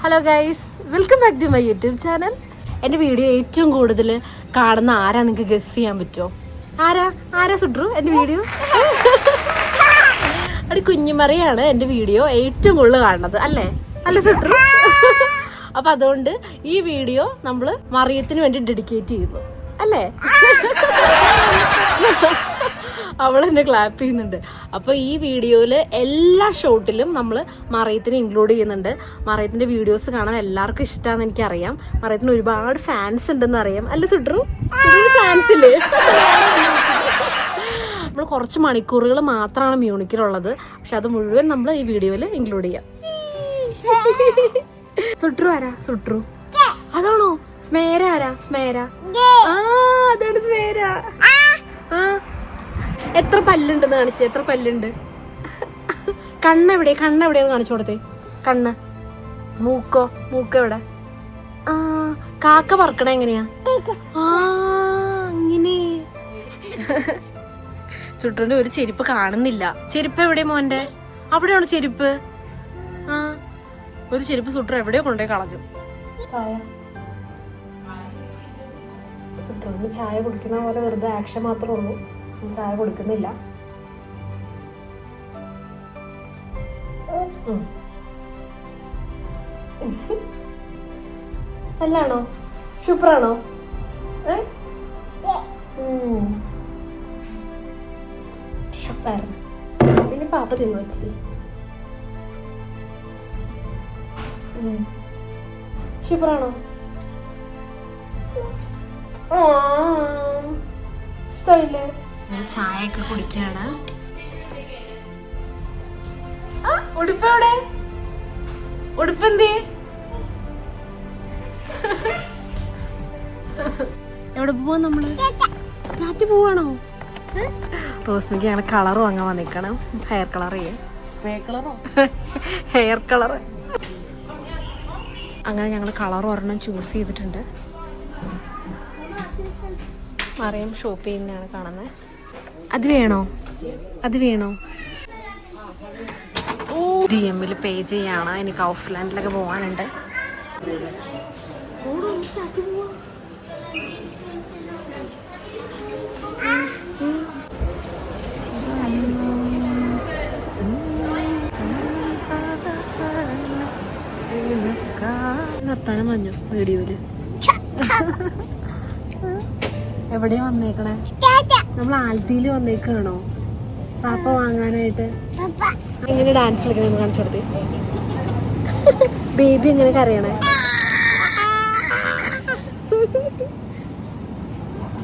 Hello guys, welcome back to my YouTube channel. എൻ്റെ video ഏറ്റവും കൂടുതൽ കാണുന്ന ആരാ നിങ്ങൾക്ക് ഗസ് ചെയ്യാൻ പറ്റുമോ? ആരാ സുട്രു എൻ്റെ വീഡിയോ? അത് കുഞ്ഞുമറിയാണ് എൻ്റെ വീഡിയോ ഏറ്റവും കൂടുതൽ കാണുന്നത്, അല്ലേ സുട്രു? അപ്പം അതുകൊണ്ട് ഈ വീഡിയോ നമ്മൾ മറിയത്തിന് വേണ്ടി ഡെഡിക്കേറ്റ് ചെയ്യുന്നു, അല്ലേ? അവളെന്നെ ക്ലാപ്പ് ചെയ്യുന്നുണ്ട്. അപ്പോൾ ഈ വീഡിയോയിൽ എല്ലാ ഷോട്ടിലും നമ്മൾ മറിയത്തിനെ ഇൻക്ലൂഡ് ചെയ്യുന്നുണ്ട്. മറിയത്തിൻ്റെ വീഡിയോസ് കാണാൻ എല്ലാവർക്കും ഇഷ്ടമാണെന്ന് എനിക്കറിയാം. മറിയത്തിന് ഒരുപാട് ഫാൻസ് ഉണ്ടെന്ന് അറിയാം, അല്ലേ സുട്രു? ഫാൻസ് ഇല്ലേ? നമ്മൾ കുറച്ച് മണിക്കൂറുകൾ മാത്രമാണ് മ്യൂണിക്കിലുള്ളത്, പക്ഷെ അത് മുഴുവൻ നമ്മൾ ഈ വീഡിയോയിൽ ഇൻക്ലൂഡ് ചെയ്യാം. സുട്രു ആരാ? സുട്രു അതാണോ? സ്മേര ആരാ? സ്മേര. അതാണ് സ്മേര. എത്ര പല്ലുണ്ടെന്ന് കാണിച്ചേ? എത്ര പല്ലുണ്ട്? കണ്ണെവിടെയെന്ന് കാണിച്ചു കൊടുത്തേ. കണ്ണ്. മൂക്ക് എവിടെ? കാക്ക പറക്കണ എങ്ങനെയാ? അങ്ങനെ. ചുട്ടന്റെ ഒരു ചെരുപ്പ് കാണുന്നില്ല. ചെരുപ്പ് എവിടെ മോന്റെ? അവിടെയാണോ ചെരുപ്പ്? ഒരു ചെരുപ്പ് സുട്രു എവിടെയോ കൊണ്ടുപോയി കളഞ്ഞു. സുട്രുവിന് ചായ കുടിക്കുന്ന പോലെ വെറുതെ ആക്ഷൻ മാത്രമേ ഉള്ളൂ, ചായ കൊടുക്കുന്നില്ല. അല്ലാണോ? സൂപ്പറാണോ? പിന്നെ പാപ്പ തിന്നു വെച്ചത്. സൂപ്പറാണോ? ഇഷ്ടമില്ലേ? ചായ ഒക്കെ കുടിക്കാണ്. ഉടുപ്പ് എവിടെ? ഉടുപ്പ് എന്തേ? എവിടെ പോവാ നമ്മള്? കാറ്റ് പോവാണോ? റോസ്മിക്ക് ഞങ്ങള് കളർ വാങ്ങാൻ വന്നിക്കണം. Hair colour hair colour. അങ്ങനെ ഞങ്ങൾ കളർ ഒരെണ്ണം ചൂസ് ചെയ്തിട്ടുണ്ട്. മറിയം ഷോപ്പ് ചെയ്യുന്നതാണ് കാണുന്നത്. അത് വേണോ? DM-ൽ പേ ചെയ്യാണ്. എനിക്ക് ഔഫ്ലാൻഡിലൊക്കെ പോകാനുണ്ട്. നിർത്താനും പറഞ്ഞു വീഡിയോയില്. എവിടെയാ വന്നേക്കണേ? നമ്മൾ ആൽത്തിയിൽ വന്നേക്കാണോ പാപ്പ വാങ്ങാനായിട്ട്? എങ്ങനെ ഡാൻസ് കളിക്കണെന്ന് കാണിച്ചു കൊടുത്തേ. ബേബി എങ്ങനെ കരയണേ?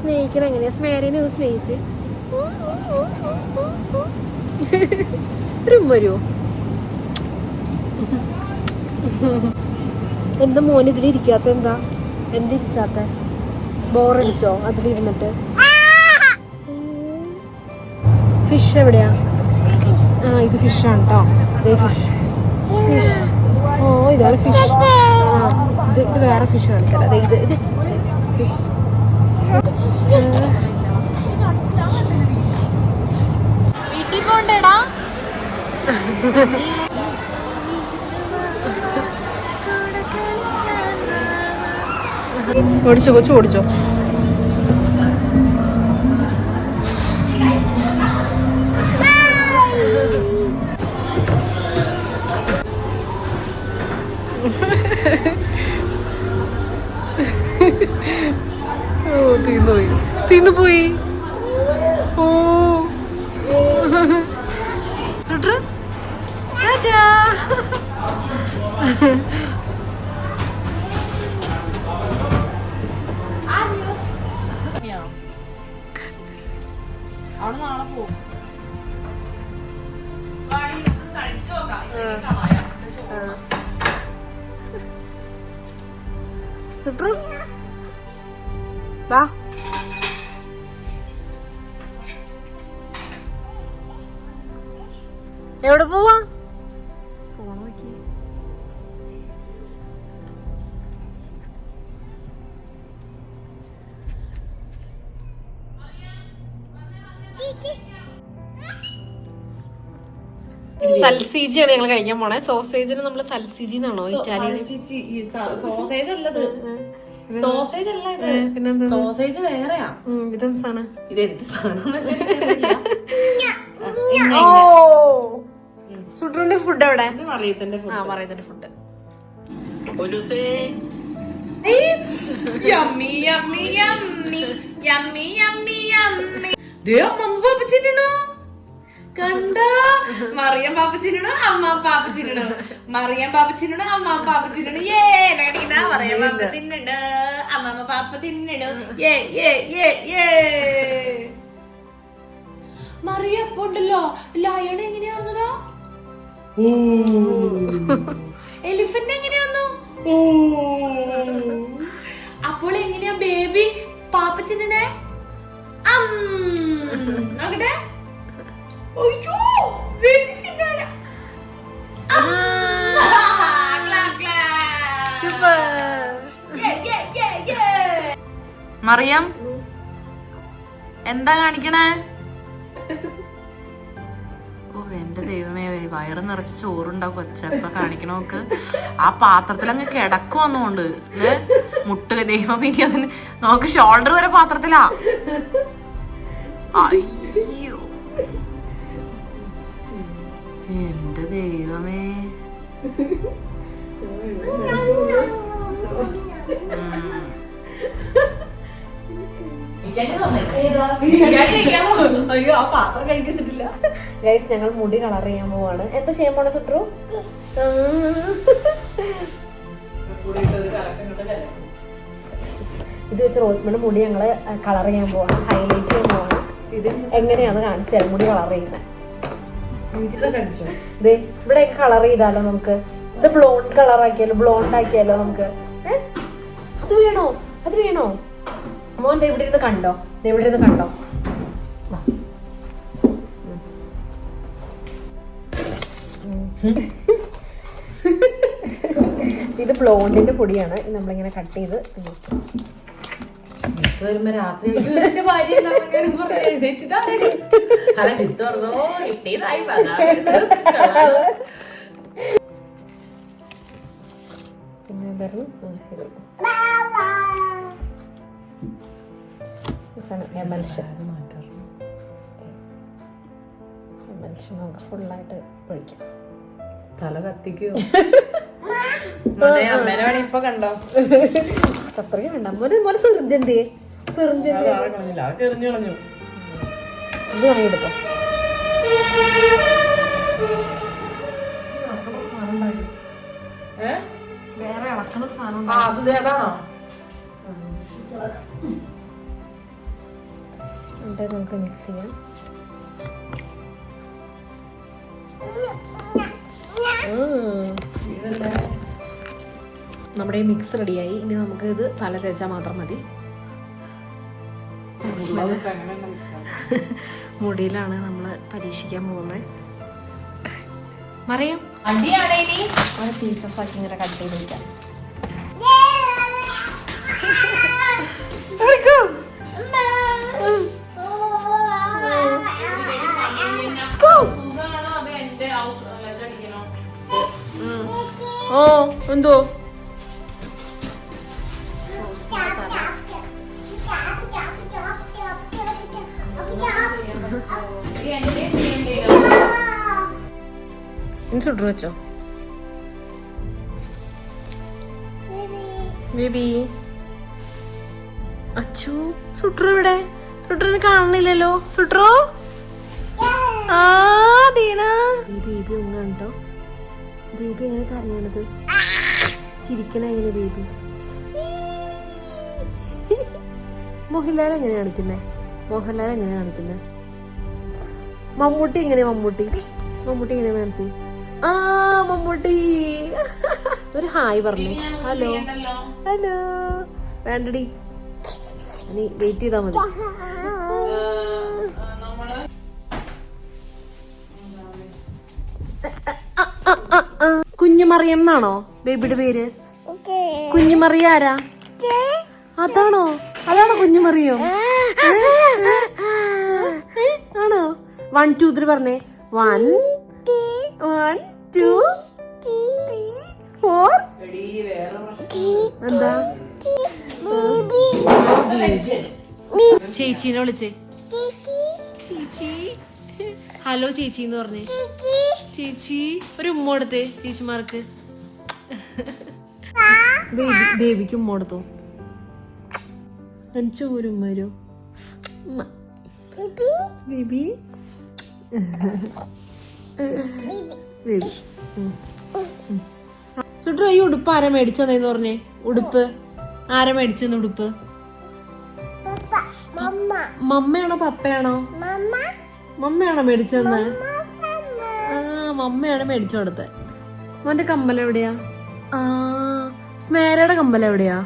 സ്നേഹിക്കണ എങ്ങനെയാ? സ്മേരനെ സ്നേഹിച്ച് വരുമോ? എന്താ മോൻ ഇതിലിരിക്കാത്ത? എന്താ ഇരിച്ചാത്ത? ബോറടിച്ചോ അതിലിരുന്നിട്ട്? ഫിഷ് എവിടെയാ? ഇത് ഫിഷാണ് കേട്ടോ. ഇതേ ഫിഷ്. ഇതാണ് ഫിഷ്. ഇത് വേറെ ഫിഷ് കാണിച്ചാൽ. അതെ, ഇത് ഫിഷ്. വീട്ടിൽ പോണ്ടേടാ. ഓടിച്ചോ. തിന്നുപോയി. സുട്രു ടാറ്റാ. അവിടെ നാളെ പോകും. സുട്രു വാ. എവിടെ പോവാ? ഫോൺ നോക്കി. സൽസീജിയാണ് ഞങ്ങൾ കഴിക്കാൻ പോണേ. സോസേജിന് നമ്മള് സൽസീജി എന്നാണോ ഇറ്റാലിയൻ? സോസേജ് അല്ലത്, സോസേജ് അല്ല ഇത്, സോസേജ് വേറെയാ. ഇതെന്ത് സാധനം? ഇതെന്ത് സാധനം? സുട്രുവിന്റെ ഫുഡ് എവിടെ? മറിയത്തിന്റെ ഫുഡ്. മറിയത്തിന്റെ ഫുഡ്. കണ്ട മറിയം പാപ്പച്ചിനോ അമ്മ പാപ്പച്ചിനോ, മറിയം പാപ്പച്ചിനോ അമ്മ പാപ്പച്ചിനോ. മറിയം പാപ്പ തിന്നണ്, അമ്മമ്മ പാപ്പ തിന്നണു. മറിയപ്പോ ഉണ്ടല്ലോ ലയൺ എങ്ങനെയാ? എലിഫന്റ് എങ്ങനെയാന്നു? അപ്പോൾ എങ്ങനെയാ ബേബി പാപ്പച്ചിനെ? നോക്കട്ടെ. മറിയം എന്താ കാണിക്കണേ? ഓ എന്റെ ദൈവമേ, വയറ് നിറച്ച് ചോറുണ്ടാവും കൊച്ചപ്പ കാണിക്കണോക്ക്. ആ പാത്രത്തിൽ അങ്ങ് കിടക്കുവന്നുകൊണ്ട് അല്ലേ മുട്ടുക. ദൈവമേ അതിന് നോക്ക്, ഷോൾഡർ വരെ പാത്രത്തിലാ. അയ്യോ എന്റെ ദൈവമേ. അയ്യോ ആ പാത്രം കഴിച്ചിട്ടില്ല. ഗൈസ് ഞങ്ങൾ മുടി കളർ ചെയ്യാൻ പോവാണ്. എന്താ ചെയ്യാൻ പോണ സുട്രു? ഇത് വെച്ച് റോസ്മയുടെ മുടി ഞങ്ങള് കളർ ചെയ്യാൻ പോവാണ്, ഹൈലൈറ്റ് ചെയ്യാൻ പോവാണ്. എങ്ങനെയാണ് കാണിച്ചു തരാം മുടി കളർ ചെയ്യുന്നത്. ഇവിടെയൊക്കെ കളർ ചെയ്താലോ നമുക്ക്? ഇത് ബ്ലോണ്ട് കളർ ആക്കിയാലോ, ബ്ലോണ്ട് ആക്കിയാലോ നമുക്ക്? അത് വേണോ? അത് വേണോ? മോൻ ഇവിടെ ഇരുന്ന് കണ്ടോ, ഇവിടെ ഇരുന്ന് കണ്ടോ? ഇത് ബ്ലോണ്ടിന്റെ പൊടിയാണ്. നമ്മളിങ്ങനെ കട്ട് ചെയ്ത് വരുമ്പോ രാത്രി പിന്നെ എന്തായിരുന്നു നമുക്ക് ഫുള്ളായിട്ട് ഒഴിക്കാം. തല കത്തിക്കോ? അമ്മേനെ വേണേ ഇപ്പൊ കണ്ടോ? അത്രയും വേണ്ട. മോനെ സിറിഞ്ചെന്തേ? സിറിഞ്ചെന്തേ? എറിഞ്ഞു കളഞ്ഞു. ഇത് വാങ്ങിയെടുത്തോ. വേറെ ഇളക്കണ സാധനം നമുക്ക് മിക്സ് ചെയ്യാം. നമ്മുടെ ഈ മിക്സ് റെഡിയായി. ഇനി നമുക്ക് ഇത് തല തേച്ചാൽ മാത്രം മതി. മുടിയിലാണ് നമ്മൾ പരീക്ഷിക്കാൻ പോകുന്നത്. മറിയം ഒരു പീസസ് ആക്കി ഇങ്ങനെ കട്ട് ചെയ്ത് വെക്കാം. ഓ എന്തോ സുട്രു വെച്ചോ ബേബി. അച്ചു സുട്രു ഇവിടെ? സുട്രുവിനെ കാണുന്നില്ലല്ലോ. സുട്രു ആ ദീന ബേബി ഒന്ന് കണ്ടോ? ബേബി എങ്ങനെ കരയണത്? ചിരിക്കണ എങ്ങനെ ബേബി? മോഹൻലാൽ എങ്ങനെ കാണിക്കുന്നേ? മോഹൻലാൽ എങ്ങനെ കാണിക്കുന്നേ? മമ്മൂട്ടി എങ്ങനെ? മമ്മൂട്ടി എങ്ങനെ കാണിച്ചേ? ആ മമ്മൂട്ടി. ഒരു ഹായ് പറഞ്ഞേ. Hello hello. വേണ്ടടി, ഇനി വെയിറ്റ് ചെയ്താ മതി. കുഞ്ഞുമറിയം എന്നാണോ ബേബിയുടെ പേര്? കുഞ്ഞുമറിയ ആരാ? അതാണോ കുഞ്ഞുമറിയോ? ആണോ? 1 2 3 പറഞ്ഞേ. 1 1 2 4 എന്താ ചേച്ചീനെ വിളിച്ചേ ചേച്ചി ഹലോ ചേച്ചി എന്ന് പറഞ്ഞേ ചേച്ചി ഒരു ഉമ്മ കൊടുത്തേ ചേച്ചിമാർക്ക് ബേബിക്ക് ഉമ്മ കൊടുത്തോ എനിക്ക് ഒരു ഉമ്മ വരൂ ബേബി ബേബി ചുട്ടു ഈ ഉടുപ്പ് ആരാ മേടിച്ചതെന്ന് പറഞ്ഞേ ഉടുപ്പ് ആരാ മേടിച്ചെന്ന് ഉടുപ്പ് മമ്മയാണോ പപ്പയാണോ മമ്മയാണോ മേടിച്ചതെന്ന് ആ മമ്മയാണ് മേടിച്ചു കൊടുത്തത് മോന്റെ കമ്മൽ എവിടെയാ ആ സ്മേരയുടെ കമ്മൽ എവിടെയാ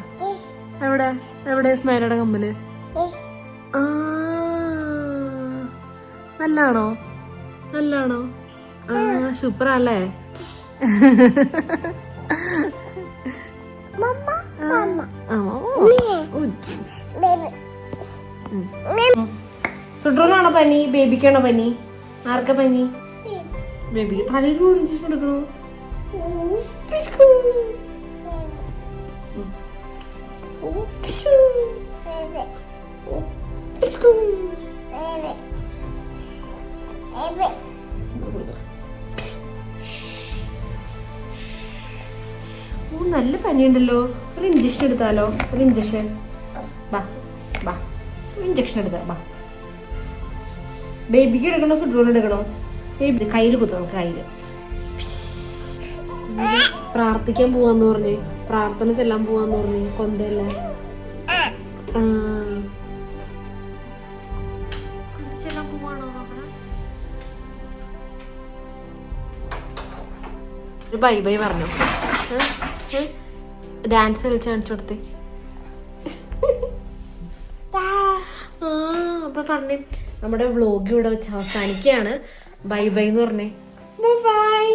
എവിടെ എവിടെയാ സ്മേരയുടെ കമ്മല് ആ നല്ലാണോ നല്ലാണോ ആ സൂപ്പറല്ലേ സുഡ്രോനാണോ പനി ബേബിക്കാണോ പനി ആർക്കാ പനി ബേബിക്ക് തലയിൽ ഇഞ്ചക്ഷൻ എടുക്കണോ നല്ല പനിയുണ്ടല്ലോ ഒരു ഇഞ്ചക്ഷൻ എടുത്താലോ ഒരു ഇഞ്ചക്ഷൻ ബാ ബാ ഇഞ്ചക്ഷൻ എടുത്താ ബാ ബേബിക്ക് എടുക്കണോ സുഡ്രോൺ എടുക്കണോ ബേബി കയ്യിൽ കുത്താം നമുക്ക് കയ്യില് പ്രാർത്ഥിക്കാൻ പോവാന്ന് പറഞ്ഞ് പ്രാർത്ഥന ചെല്ലാൻ പോവാന്ന് പറഞ്ഞ് കൊന്തല്ലേ ചെല്ലാൻ പോവാണോ നമ്മള് ഒരു ബൈ ബൈ പറഞ്ഞോ ഡാൻസ് കളിച്ച് കാണിച്ചു കൊടുത്തേ അപ്പൊ പറഞ്ഞേ നമ്മുടെ വ്ലോഗ് ഇവിടെ വെച്ച് അവസാനിക്കുകയാണ് ബൈ ബൈ എന്ന് പറഞ്ഞേ ബൈ